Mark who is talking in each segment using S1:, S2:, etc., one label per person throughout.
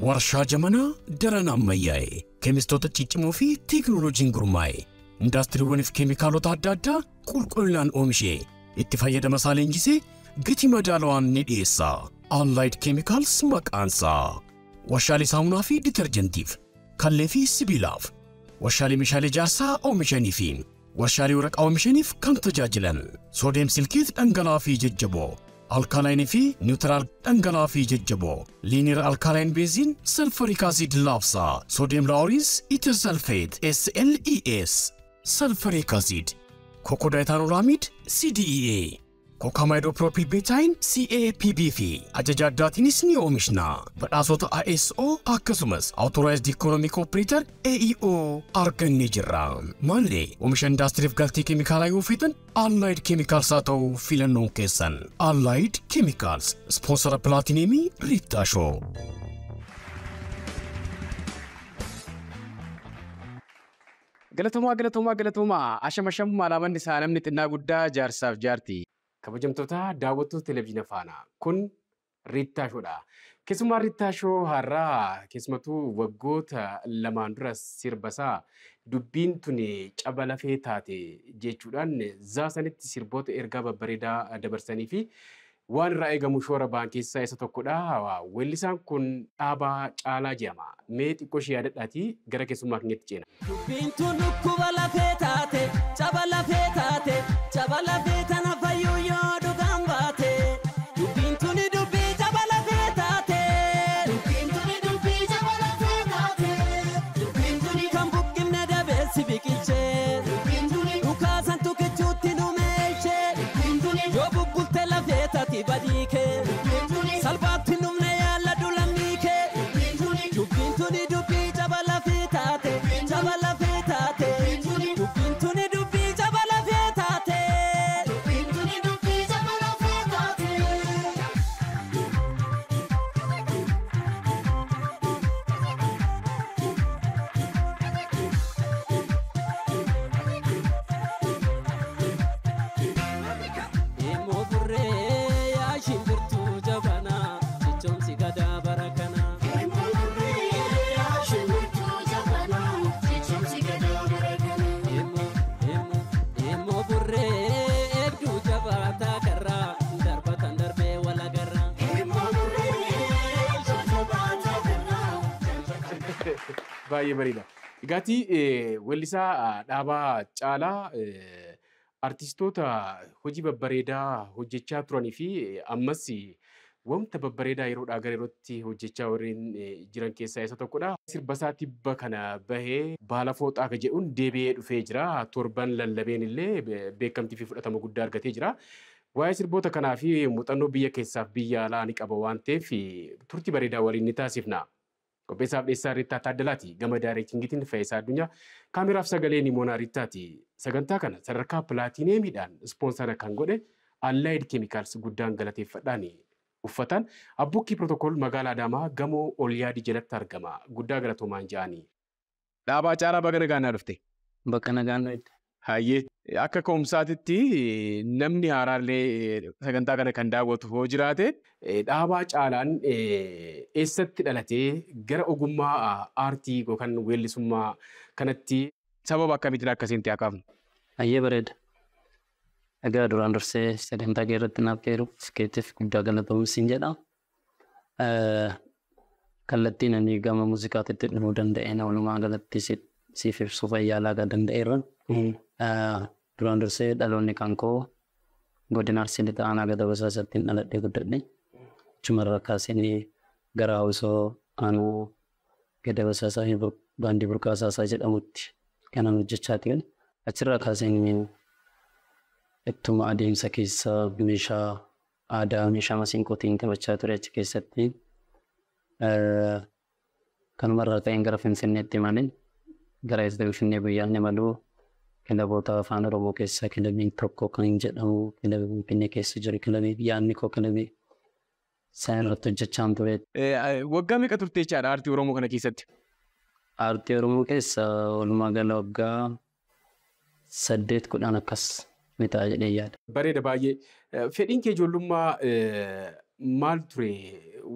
S1: warshaa jamanaa daran ammayyaa'e keemistoota ciccimoo fi teekinooloojiin gurmaa'e indaastiriiwwaniif keemikaalota adda addaa qulqullinaan oomishee itti fayyadama isaa leenjisee gatii madaalawaan ni dhiyeessa. Allied Chemicals maqaansaa warshaalee saamunaa fi ditarjentiif kallee fi sibiilaaf warshaalee meeshaalee ijaarsaa oomishanii fi warshaalee waraqaa oomishaniif kan tajaajilan soodiyeem silkeet dhangala'aa fi jajjaboo alkaalaayinii fi niwutiraal dhangala'aa fi jajjaboo liiniir alkaalaayini beeziin salfariik aasiid laabsaa soodiyeem laawuriis itersalfeet SLES salfariik aasiid kokodaayitaanoolaamiid CDEA kokaamaayidoopiroopilbeetaayin CAPB fi ajaja addaatiinis ni oomishna. Badhaasota ISO akkasumas Authorized Economic Operator AEO argannee jirra. Maallee oomisha indaastiriif galtii keemikaalaa yoo feetan Allied Chemicals haa ta'u filannoon keessan. Allied Chemicals sponsora Plaatineemii Riittaa Shoo.
S2: Galatooma ashamashammaa laamanni isaa namni xinnaa guddaa jaarsaaf jaarti. Kabajamtoota daawwattoota televezyiina faana kun Riittaa Shoodha. Keessumaa Riittaa Shoo har'aa keessumattuu waggoota lamaan dura sirbasaa dubbiin tun caba lafee taate jechuudhaan zaasanitti sirboota ergaa babbareedaa dabarsanii fi waan irraa eegamu shoora ba'an keessaa isa tokkodha. Weellisaan kun Dhaabaa Caalaa jedhama. Mee xiqqoo ishee yaadadhaatii gara keessummaa keenyatti ceena.
S3: Dubbiin tun dhukkuba lafee taate, caba lafee taate, caba lafee tana fayyuu yoo dhugaan baate. Dubbiin tun dubbii caba lafee taate. Dubbiin tun dubbii caba lafee taate. Dubbiin tun kan buqqifne dabeessi biqilchee. Dubbiin tun dhukaasan tukichuutti nu meelchee. Dubbiin tun yoo bubbulte lafee taati badiikee. Dubbiin tun salphaatti numne yaalla dulamniikee. Dubbiin tun dubbii caba lafee taate. Caba lafee taate. Dubbiin tun dubbii caba lafee taate. Dubbiin tun dubbii caba lafee taate. Immoo burree yaa shimbirtuu jabanaa jechoomsi gadaa bara kanaa. Immoo burree eegduu jabaataa karraa darbatan darbee wal agarraa.
S2: Baay'ee bareeda. Egaati weellisaa Dhaabaa Caalaa artistoota hojii babbareedaa hojjechaa turanii fi ammas wanta babbareedaa yeroodhaa gara yerootti hojjechaa warreen jiran keessaa isa tokkodha. Sirbasaa tibba kana bahee baala fooxaa ka jedhuun deebi'ee dhufee jira. Torban lallabeen illee beekamtii fi fudhatama guddaa argatee jira. Waa'ee sirboota kanaa fi muuxannoo biyya keessaaf biyya alaa ni qaba waan ta'eef turtii bareedaa waliin ni taasifna. Qopheessaaf dhiyeessaa Riittaa Taaddalaati. Gama daayireektingiitiin Fayyisaa Addunyaa. Kaameraaf sagalee Nimoonaa Riittaati. Sagantaa kana sadarkaa Pilaatineemiidhaan ispoonsara kan godhe Allied Chemicals guddaan galateeffadhaan uffatan. Abbukkii Pirootokool magaalaa Adaamaa gamoo Olyaadii jalatti argama. Guddaa galatoomaan ja'anii. Dhaabaa Caalaa baga nagaan dhufte.
S4: Bakka nagaan dhufte.
S2: Hayyee akka ka'umsaatitti namni haaraallee sagantaa kana kan daawwatu hoo jiraate Dhaabaa Caalaan eessatti dhalatee gara ogummaa aartii yookaan weellisummaa kanatti sababa akkamiitiin akkasiin ta'e akaafnu?
S4: Hayyee bareeda. Egaa duraan dursee sagantaa irratti naaf ta'eeru iskeetiif guddaa galatoomi siin jedha. Kallattiin ani gama muuziqaatitti dhufuu danda'een walumaa galatti siif ibsuuf yaalaa danda'eera. Duraan dursee dhaloonni kan koo godina Arsii Lixaa Aanaa Gada Basaasatti dhaladhee guddadhe. Achumarraa kaasee gara Hawusoo Aanaa Gada Basaasaa baandii burqaasaasaa jedhamutti kanan hojjechaa ture. Achirraa kaasee ittuma adeemsa keessa meeshaa aadaa meeshaa masiinqootiin taphachaa ture achi keessatti. Kanumarraa ka'een gara Finfinneetti imaleen gara Finfinnee biyyaanne maluu kilaboota afaan Oromoo keessaa kilabiin tokko kan jedhamu kilabii Finfinnee keessa jiru kilabii biyyaanni koo kilabii isaan irratti hojjechaa ture.
S2: Waggaa meeqa turte jechaadha aartii Oromoo kana keessatti?
S4: Aartii Oromoo keessa walumaa gala waggaa 8-10 akkas ni ta'a jedhee yaada.
S2: Bareeda baay'ee. Fedhiin kee ijoollummaa maal ture?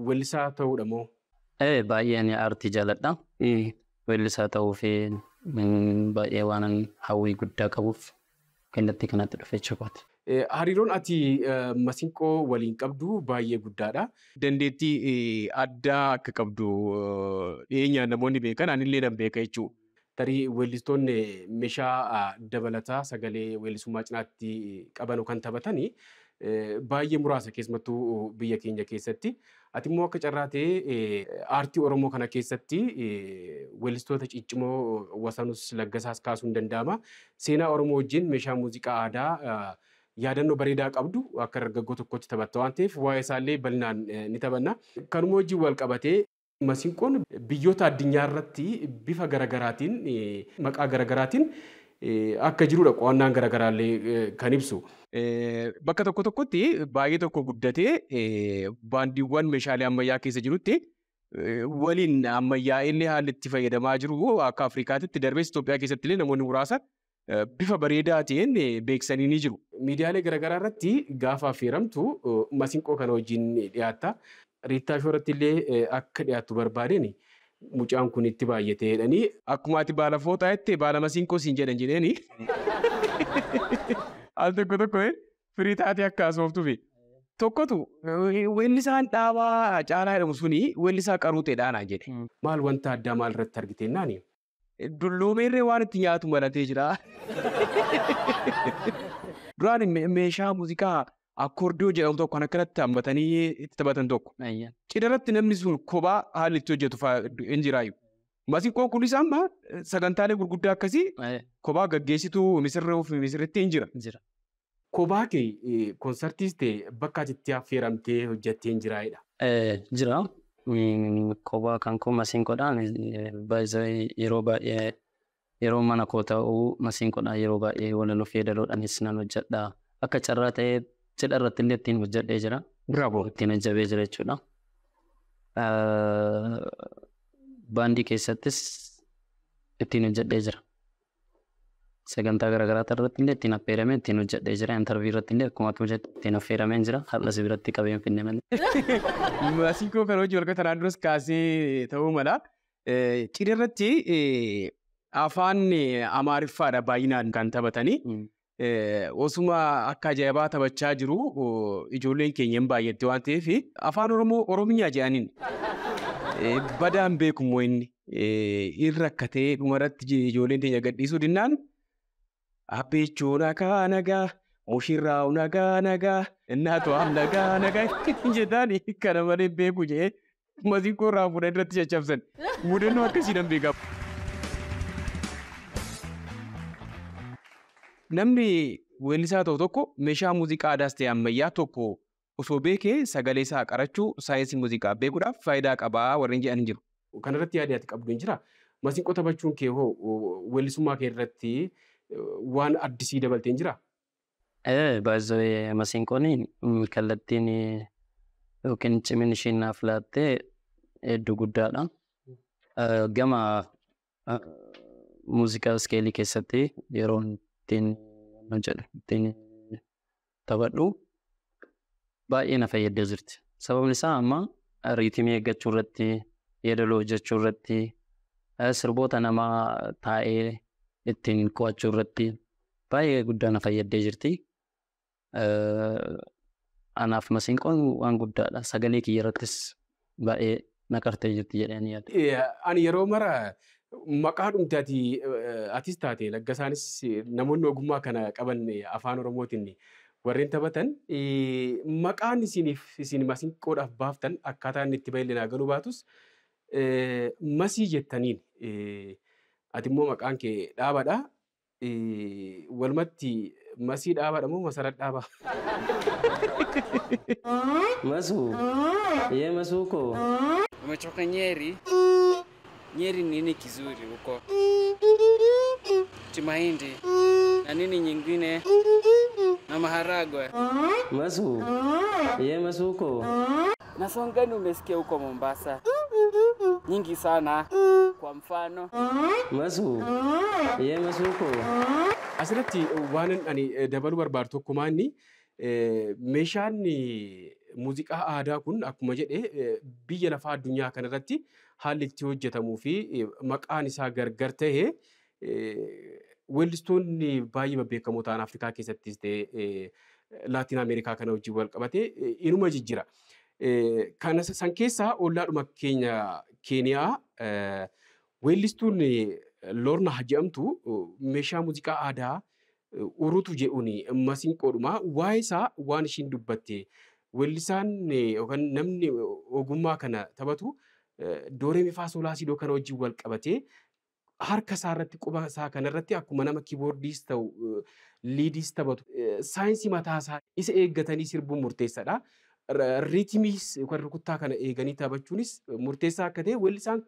S2: Weellisaa ta'uudha moo?
S4: Baay'ee ani aartii jaaladha. Weellisaa ta'uu fi baay'ee waan hawwii guddaa qabuuf kallattii kanatti dhufee jechuudha.
S2: Hariiroon ati Masiinqoo waliin qabdu baay'ee guddaadha. Dandeettii addaa akka qabdu dhiyeenyaan namoonni beekan anillee nan beeka jechuudha. Tarii weellistoonni meeshaa dabalataa sagalee weellisummaa cinaatti qaban kan taphatanii baay'ee muraasa keessumattuu biyya keenya keessatti. Ati immoo akka carraa ta'ee aartii Oromoo kana keessatti weellistoota ciccimoo Wasanus Laggasaas kaasuun danda'ama. Seenaa Oromoo wajjin meeshaa muuziqaa aadaa yaadannoo bareedaa qabdu akka dargaggoo tokkotti taphatta waan ta'eef waa'ee isaallee bal'inaan ni taphanna. Kanuma wajjin wal qabatee Masiinqoon biyyoota addunyaa irratti bifa garagaraatiin maqaa garagaraatiin akka jirudha qo'annaan garagaraallee kan ibsu. Bakka tokko tokkotti baay'ee tokko guddatee baandiiwwan meeshaalee ammayyaa keessa jirutti waliin ammayyaa'illee haalli itti fayyadamaa jiru akka Afrikaatti darbees Itoophiyaa keessatti illee namoonni muraasa bifa bareedaa ta'een beeksisanii ni jiru. Miidiyaalee garaagaraa irratti gaafa affeeramtu Masiinqoo kana wajjin dhiyaatta. Riittaa Shoorratti illee akka dhiyaattu barbaadeen mucaan kun itti baay'atee jedhanii akkuma ati baala footaa jettee baala Masiinqoo siin jedhan jedheeni. Al tokko tokko firii taatee akka asooftuufi. Tokkotu weellisaan dhaabaa Caalaa jedhamu suni weellisaa Qaruuxeedhaan jedhe. Maal wanta addaa maal irratti argiteennaani? Dulloomeerree waan itti nyaatu malatee jira. Duraan meeshaa muuziqaa akkoordiyoo jedhamu tokko kan akkanatti hammatanii itti taphatan tokko. Cidharratti namni sun kophaa haalli itti hojjetu hin jiraayu. Masiinqoon kunis amma sagantaalee gurguddaa akkasii kophaa gaggeessituu misirritti hin jira. Kophaa kee koonsartiis ta'e bakka ati affeeramtee hojjettee hin jiraayidha.
S4: Jira. Kophaa kan koo Masiinqoodhaan yeroo baay'ee yeroo mana koo ta'uu Masiinqoodhaan yeroo baay'ee walaloo feedaloodhaanis nan hojjedha. Akka carraa ta'ee cidha irratti illee ittiin hojjedhee jira.
S2: Bravo.
S4: Ittiin hojjabee jira jechuudha. Baandii keessattis ittiin hojjedhee jira. Sagantaa garaagaraa irratti illee ittiin affeeramee ittiin hojjedhee jira. Intarvii irratti illee akkuma ittiin affeeramee jira. Har'as biratti qabeen finne malee.
S2: Masiinqoo kan hojii walqabatan kanaan duras kaasee ta'uu mala. Cidha irratti afaan Amaariffaadha baay'inaan kan taphatanii. Osuma akka ajaa'ibaa taphachaa jiru ijoolleen keenya hin baay'atte waan ta'eef afaan Oromiyaa jedhaniin badaan beekummoo inni irra akka ta'e dhumarratti ijoolleen keenya gadhiisuu dinnaan abbeechoo nagaa nagaa mushirraa nagaa innaatu am nagaa jedhaan kana malee beeku jedhee Masiinqoo irraa fuudhan irratti caccabsan mudannoo akkasii nan beekamu. Namni weellisaa ta'u tokko meeshaa muuziqaa aadaas ta'e ammayyaa tokko osoo beekee sagalee isaa qarachuu saayinsii muuziqaa beekuudhaaf faayidaa qabaa warreen jedhan jiru. Kana irratti yaada ati qabdu hin jiraa? Masiinqoo taphachuun kee hoo weellisummaa kee irratti waan addisii dabaltee hin jiraa?
S4: Baay'ee Masiinqoon kallattiin yookiin cimina isheen naaf laattee hedduu guddaadha. Gama muuziqaa iskeelii keessatti yeroo ittiin taphadhu baay'ee na fayyaddee jirti. Sababni isaa amma riitimii eeggachuu irratti, yeedaloo hojjechuu irratti, sirboota namaa taa'ee ittiin qo'achuu irratti baay'ee guddaa na fayyaddee jirti. Anaaf Masiinqoon waan guddaadha. Sagalee kiyya irrattis baay'ee na qartee jirti jedhanii yaada.
S2: Ani yeroo mara maqaa dhumte atis taate Laggasaanis namoonni ogummaa kana qaban afaan Oromootiin warreen taphatan maqaan isin Masiinqoodhaaf baaftan akkaataa inni itti baay'inaa galuu baatus masii jettaniin ati immoo maqaan kee dhaabadha. Walumatti masii dhaabadha moo masara dhaaba?
S4: Masuu yee masuu koo.
S5: Umechoka Nyeri? Nyeri nini kizuri huko? Mahindi na nini nyingine na maharagwe.
S4: Masuu yee masuu koo.
S5: Na song gani umesikia huko Mombasa? Nyingi sana. Kwa mfano
S4: Masuu yee masuu koo.
S2: Asirratti waan ani dabaluu barbaadu tokkumaa inni meeshaan muuziqaa aadaa kun akkuma jedhe biyya lafaa addunyaa kanarratti haalli itti hojjetamuu fi maqaan isaa gargar ta'e weellistoonni baay'ee beekamoo ta'an Afrikaa keessattis ta'e Laatiin Ameerikaa kana wajjin wal qabatee inuma jijjira. Kana san keessaa ollaadhuma keenya Keeniyaa weellistuun Lorna jedhamtu meeshaa muuziqaa aadaa urutu jedhuun masiinqoodhuma waa'ee isaa waan ishiin dubbatte weellisaan yookaan namni ogummaa kana taphatu dooree mifaa soolaasidoo kana wajjin wal qabatee harka isaa irratti quba isaa kanarratti akkuma nama kiiboordiis ta'u liidiis taphatu saayinsii mataa isaa isa eeggatanii sirbuun murteessaadha. Riitimiis yookaan rukuttaa kana eeganii taphachuunis murteessaa akka ta'e weellisaan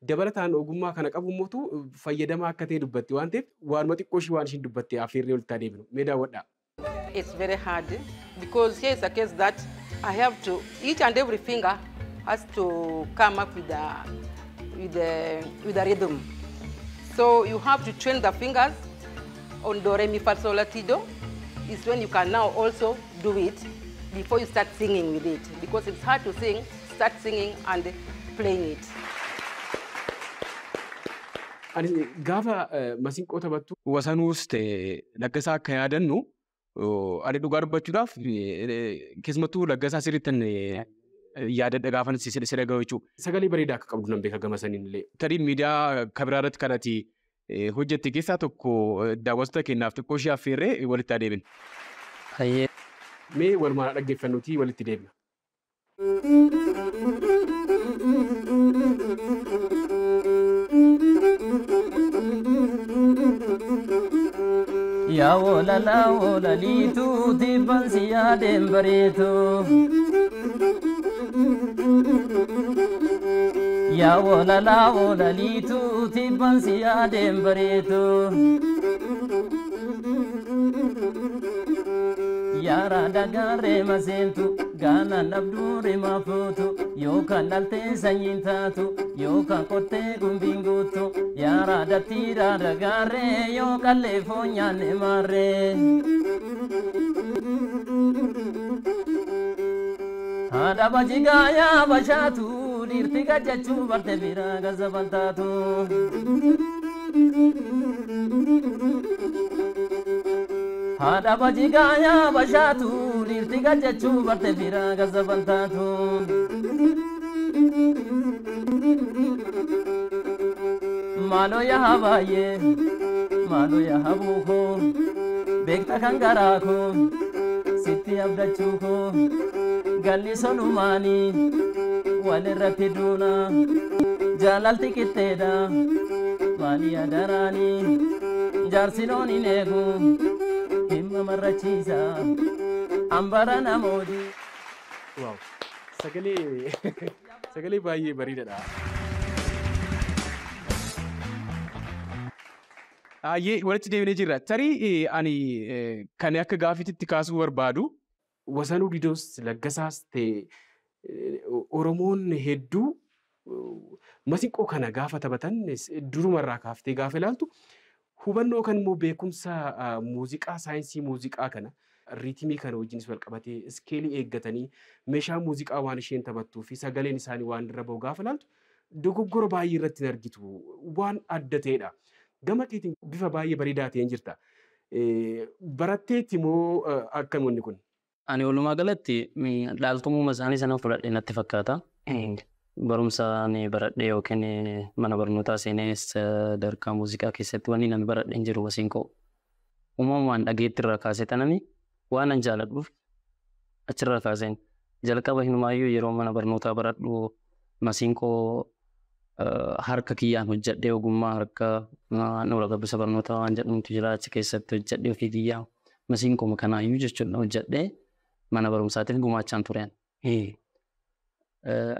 S2: dabalataan ogummaa kana qabu mootu fayyadamaa akka ta'e dubbatti waan ta'eef waanuma xiqqoo ishii waan ishiin dubbatte affeerree ol tadeebinu mee daawwadhaa.
S6: It's very hard because here is a case that I have to each and every finger has to come up with a rhythm. So you have to train the fingers on do re mi fa sol la ti do. Is when you can now also do it before you start singing with it because it's hard to sing, start singing and playing it.
S2: Ani gaafa masiinqoo taphattu
S7: wasanuus ta'e laggasaa akka yaadannu ani dhugaa dubbachuudhaaf keessumattuu laggasaa sirriittan yaadadha gaafan si dhaga'u jechuudha.
S2: Sagalee bareedaa akka qabdu nan beeka gama saniin illee.
S7: Tarii miidiyaa kabiraa irratti kanatti hojjette keessaa tokko daawwattoota kennaaf xiqqoo ishee affeerree walitti adeemna.
S2: Mee walumaan dhaggeeffannuutii walitti deemna.
S3: Ya wola litu tiban siya dembareto. Ya wola litu tiban siya dembareto. Yara dagare masentu gana nabdure mafutu yoka nalte sanyintatu yoka kote gumbingutu yara datira dagare yoka lefonya ne mare hada bajiga ya bashatu dirtiga chachu barte viraga zabantatu hada bajiga ya bashatu dirtiga chachu barte viraga zabantatu malo ya habaye malo ya habuko bekta kangarako sitti abdachuko galli sonumani walirratti duna jalalti kitteda mali adarani jarsinoni negu himma marrachiisa ambara namoodi.
S2: Waaw sagalee baay'ee bareedaadha.
S7: Walitti deemnee jirra. Tarii ani kan akka gaaffiitti kaasuu barbaadu.
S2: Wasanuu Didoos Laggasaas ta'e Oromoon hedduu masiinqoo kana gaafa taphatan durumarraa kaaftee gaafa ilaaltu hubannoo kan immoo beekumsa muuziqaa saayinsii muuziqaa kana riitimii kana wajjinis wal qabatee iskeelii eeggatanii meeshaa muuziqaa waan isheen taphattuu fi sagaleen isaanii waan irra bahu gaafa ilaaltu dogoggora baay'ee irratti hin argitu waan adda ta'edha. Gama keetiin bifa baay'ee bareedaa ta'een jirta. Baratteetti moo akkamoonni kun?
S4: Ani walumaa galatti dhaaltummaa isaanii sana fudhadhee natti fakkaata. Barumsa ni baradhee yookiin mana barnootaa seenee sadarkaa muuziqaa keessatti wanni nan baradheen jiru masiinqoo. Uumamumaan dhageetti irraa kaasee tanani waan an jaaladhuuf achirraa kaaseen jalqaba hinumaayyuu yeroo mana barnootaa baradhu masiinqoo harka kiyyaan hojjedhee ogummaa harka nuura gabbisa barnootaa waan jedhamtu jira achi keessatti hojjedhee ofii kiyyaa masiinqoo kanaayyuu jechuudha hojjedhee mana barumsaatiif gumaachaan tureen.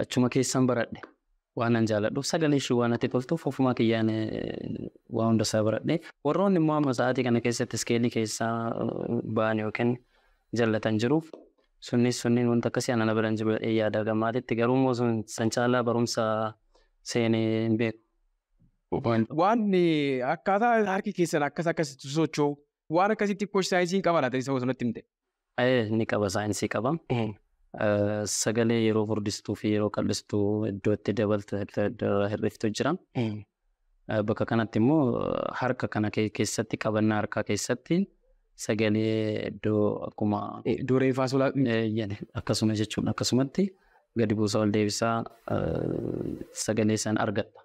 S4: Achuma keessan baradhe waan an jaaladhuuf sagalee ishee waan ati toltuuf ofumaa kiyyaan waa hunda isaa baradhe. Warroonni immoo amma sa'aatii kana keessatti iskeelii keessaa ba'an yookiin jallatan jiruuf sunniin wanta akkasii ana biran jiru yaada gammaatitti garuu immoo san caalaa barumsa seenee hin beeku.
S7: Waan akkaataa harki keessan akkasitti socho'u waan akkasitti koos saayinsii qaba laata isa osoo natti himte.
S4: Ni qaba saayinsii qaba. sagalee yeroo furdistuu fi yeroo qal'istuu iddoo itti dabaltu hir'iftu jira. Bakka kanatti immoo harka kana keessatti qabannaa harkaa keessatti sagalee iddoo akkuma
S7: Dooree faasolaa.
S4: akkasuma jechuudha. Akkasumatti gadi buusaa ol deebisaa sagalee san argatta.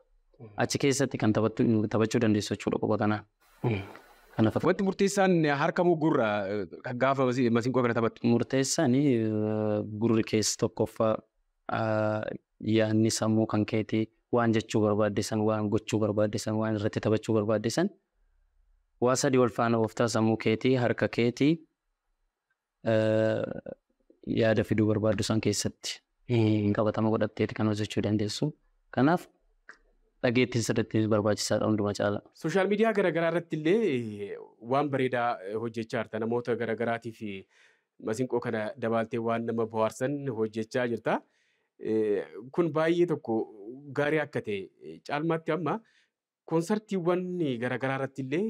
S4: Achi keessatti kan taphachuu dandeessu jechuudha quba kanaan.
S7: Wanti murteessaan harka moo gurra gaafa masiinqoo kana taphattu?
S4: Murteessaan gurri keessa tokkoffaa yaadni sammuu kan keetii waan jechuu barbaaddesan, waan gochuu barbaaddesan, waan irratti taphachuu barbaaddesan waa sadii wal faana ooftaa sammuu keetii, harka keetii yaada fiduu barbaaddu san keessatti qabatama godhatteeti kan hojjechuu dandeessu. Kanaaf dhageettiin sirriitti barbaachisaadha hundumaa caala.
S2: Sooshaal miidiyaa garaagaraa irratti illee waan bareedaa hojjechaa jirta. Namoota garaagaraatiif masiinqoo kana dabaltee waan nama bohaarsan hojjechaa jirta. Kun baay'ee tokko gaarii akka ta'e caalmaatti amma koonsartiiwwan garaagaraa irratti illee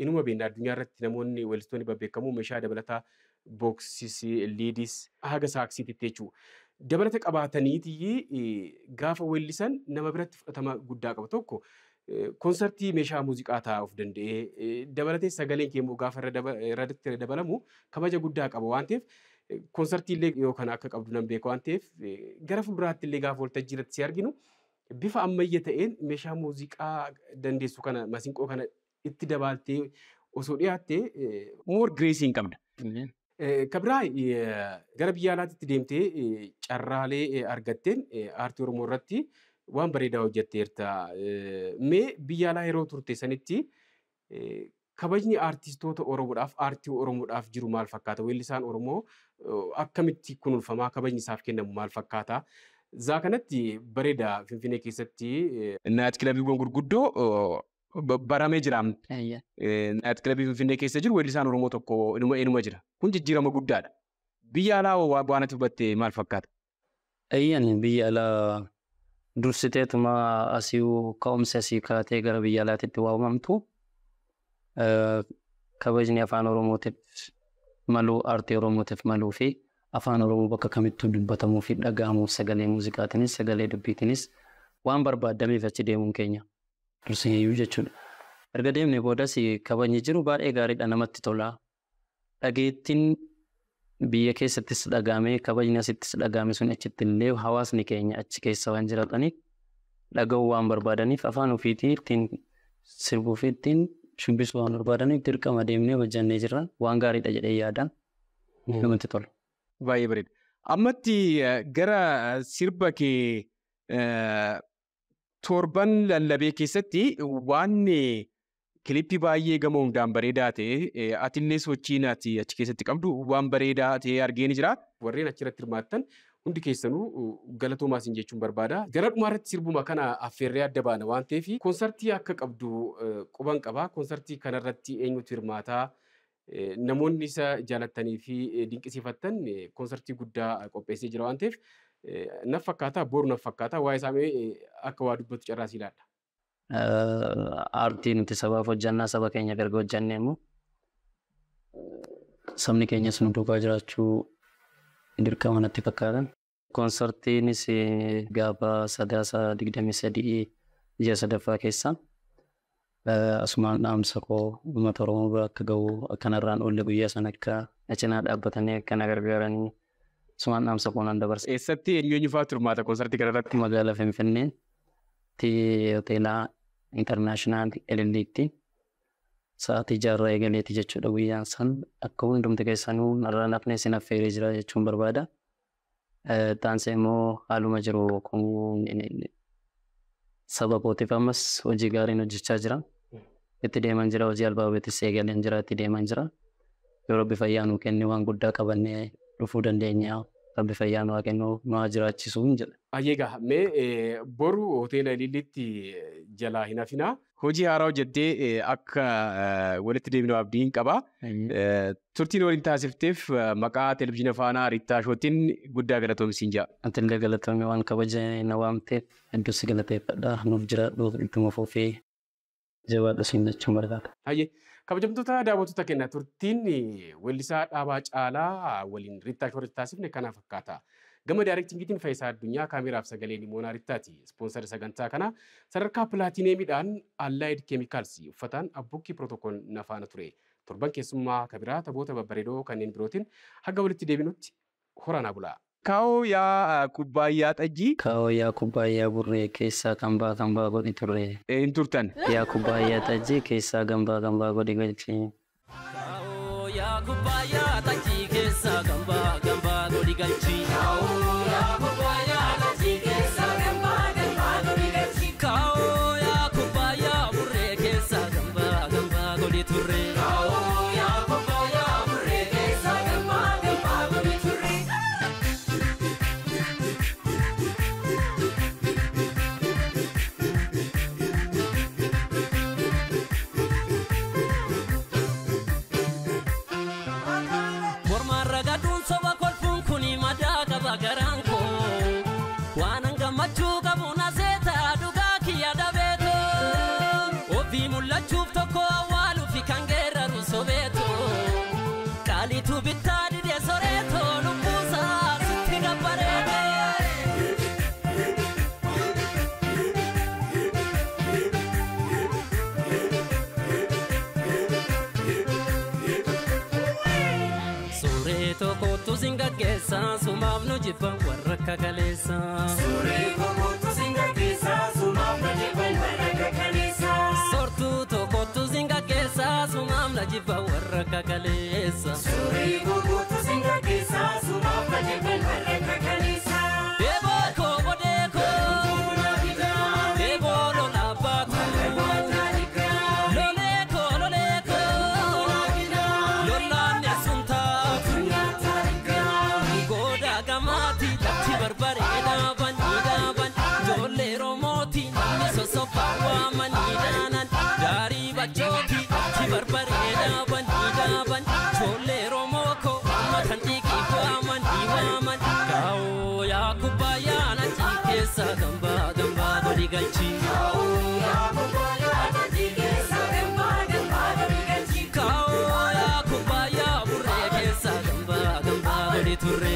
S2: inuma beekna addunyaa irratti namoonni weellistoonni babbeekamoo meeshaa dabalataa booksis, liidis haga saaksiititti jechuudha. Dabalata qabaataniitii gaafa weellisan nama biratti fudhatama guddaa qaba tokko koonsartii meeshaa muuziqaa taa'uuf danda'ee dabalatee sagaleen kee gaafa irratti dabalamu kabaja guddaa qaba waan ta'eef koonsartii illee yookaan akka qabdu nan beeka waan ta'eef gara fuulduraatti illee gaafa waltajjii irratti si arginu bifa ammayya ta'een meeshaa muuziqaa dandeessu kana masiinqoo kana itti dabaltee osoo dhiyaattee
S7: More Grace hin qabda.
S2: Kabraa gara biyya alaatti deemtee carraalee argatteen aartii Oromoo irratti waan bareedaa hojjetteerta. Mee biyya alaa yeroo turte sanitti kabajni aartistoota Oromoodhaaf aartii Oromoodhaaf jiru maal fakkaata? Weellisaan Oromoo akkamitti kunuunfamaa kabajni isaaf kennamu maal fakkaata? Zaa kanatti bareeda Finfinnee keessatti
S7: Naayit kilabiiwwan gurguddoo baramee jira. Naayit kilabii Finfinnee keessa jiru weellisaan Oromoo tokko inuma jira. Kun jijjiirama guddaadha. Biyya alaa waan ati hubatte maal fakkaata?
S4: Biyya alaa dursiteetuma asii ka'umsa asii kaatee gara biyya alaatitti waamamtu kabajni afaan Oromootiif maluu aartii Oromootiif maluu fi afaan Oromoo bakka kamittuu dubbatamuu fi dhaga'amuuf sagalee muuziqaatiinis sagalee dubbiitiinis waan barbaadameef achi deemuun keenya dursiyyuu jechuudha. Erga deemnee boodas kabajni jiru baay'ee gaariidha namatti tola. Dhageettiin biyya keessattis dhagaamee kabajni asittis dhagaame sun achitti illee hawaasni keenya achi keessa waan jirataniif dhaga'uu waan barbaadaniif afaan ofiitii ittiin sirbuu fi ittiin shubbisuu waan barbaadaniif dirqama deemnee hojjannee jirra. Waan gaariidha jedhee yaadaan namatti tola.
S7: Baay'ee bareeda. Ammatti gara sirba kee torban lallabee keessatti waan kilippii baay'ee gama hundaan bareedaa ta'e atillee sochiin ati achi keessatti qabdu waan bareedaa ta'e argee ni jira.
S2: Warreen achirratti hirmaattan hundi keessanuu galatoomaa isin jechuun barbaada. Gara dhumaarratti sirbuma kana affeerree adda baana waan ta'eef koonsartii akka qabdu quban qaba. Koonsartii kanarratti eenyutu hirmaataa? Namoonni isa jaalattanii fi dinqisiifattan koonsartii guddaa qopheessee jira waan ta'eef naf fakkaata boru naf fakkaata waa'ee isaa akka waa dubbatu carraa si ilaalla.
S4: Aartii nuti sabaaf hojjannaa saba keenya erga hojjannee immoo sabni keenya sun duukaa jiraachuu dirqama natti fakkaatan. Koonsartiinis gaafa 23 ji'a sadaffaa keessa asumaan dhaamsa koo uummata Oromoo bira akka gahu kanarraan oolle guyyaa sana akka acinaa dhaabbatanii akkana gargaaranii asumaan dhaamsa koo nan dabarsa.
S7: Eessatti eenyu faatu hirmaata koonsartii kanarratti?
S4: Magaalaa Finfinnee hoteelaa Internaashinaal Elilliitti sa'aatii 6 eegaleeti jechuudha guyyaan san akka hundumti keessanuu narraa nafnee sin affeeree jira jechuun barbaada. Taansee immoo haaluma jiru saba kootiif ammas hojii gaariin hojjechaa jira. Itti deeman jira hojii albaabeetis eegaleen jira itti deeman jira. Yoo Rabbi fayyaa nuu kenne waan guddaa qabannee dhufuu dandeenya. Rabbi fayyaa nuu kennu nu jiraachisuu hin jedha.
S2: Ayyeegaa mee boru hoteela Elilliitti jalaa hin hafinaa.
S7: Hojii haaraa hojjettee akka walitti deemnu abdiin qaba. Turtiin waliin taasifteef maqaa televizyiina faanaa Riittaa Shootiin guddaa galatoomsiin jira.
S4: Antillee galatoomii waan kabajee na waamteef hedduu si galateeffadha. Nuuf jiraadhuuf ittuma fufee jabaadhu siin jechuun barbaada.
S2: Hayyee Kabajamtoota daawwattoota keenya turtiin weellisaa Dhaabaa Caalaa waliin Riittaa Shoorri taasifne kana fakkaata. Gama daayirektingiitiin Faayisaa Addunyaa kaameraaf sagaleen Moonaa Riittaati. Ispoonsarri sagantaa kana sadarkaa pilaatineemiidhaan Allied Chemicals uffataan abbukkii pirootokool nafaana ture. Torban keessummaa kabiraa taphoota babbareedoo kanneen birootiin haga walitti deebinutti horanaa bulaa.
S7: Kaa'oo yaa kubbaayyaa xajjii.
S4: Kaa'oo yaa kubbaayyaa burree keessaa gambaa godhi turre.
S7: Hin turtan.
S4: Yaa kubbaayyaa xajjii keessaa gambaa godhi galchi.
S3: Kaa'oo yaa kubbaayyaa xajjii keessaa gambaa godhi galchi. Kaa'oo yaa kubbaayyaa xajjii keessaa gambaa godhi galchi. Kaa'oo yaa kubbaayyaa burree keessaa gambaa godhi turre. Kaa'oo yaa kubbaayyaa burree keessaa gambaa godhi turre. Sumaaf nu jibban warra kakaleessa. Suuree tokkotu singa keessa sumaaf na jibban warra kakaleessa. Sortuu tokkotu singa keessa sumaaf na jibban warra kakaleessa. Suuree tokkotu singa keessa sumaaf na jibban warra kakaleessa. Deeboo koo godee koo. Deeboo lolaa baatu. Lolee koo. Lolaan neesun taatu. Barbareedaaban ijoollee Oromooti namni sosobbaa waamaniidhaanan gaarii bachooti itti barbareedaaban ijoollee Oromoo koo amma kan dhiiqii waaman kaa'oo yaa kubbaayyaa xajjii keessaa gambaa godhi galchi. Kaa'oo yaa kubbaayyaa xajjii keessaa gambaa godhi galchi. Kaa'oo yaa kubbaayyaa burree keessaa gambaa godhi turre.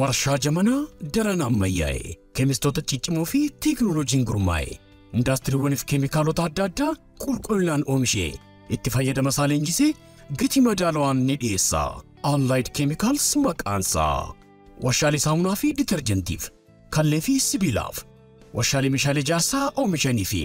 S1: Warshaa jamanaa daran ammayyaa'e keemistoota ciccimoo fi teekinooloojiin gurmaa'e indaastiriiwwaniif keemikaalota adda addaa qulqullinaan oomishee itti fayyadama isaa leenjisee gatii madaalawaan ni dhiyeessa. Allied Chemicals maqaansaa warshaalee saamunaa fi ditarjentiif kallee fi sibiilaaf warshaalee meeshaalee ijaarsaa oomishanii fi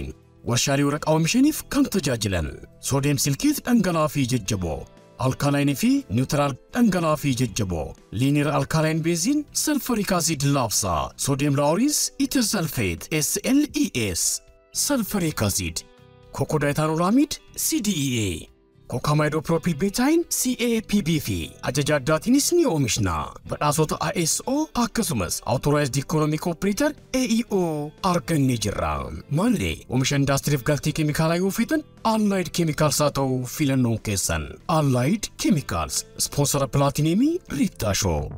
S1: warshaalee waraqaa oomishaniif kan tajaajilan soodiyem silkeet dhangala'aa fi jajjaboo alkaalaayinii fi niwutiraal dhangala'aa fi jajjaboo liiniir alkaalaayinii beeziin salfariik aasiid laabsaa soodiyem laawuriis itersalfeet SLES salfariik aasiid kokodaayitaanoolaamiid CDEA kookamaayidoopiroopilbeetaayin CAPB fi ajaja addaatiinis ni oomishna. Badhaasota ISO akkasumas Authorized Economic Operator AEO argannee jirra. Maallee oomisha indaastiriif galtii keemikaalaa yoo feetan Allied Chemicals haa ta'u filannoon keessan. Allied Chemicals, sponsora Plaatineemii Riittaa Shoo.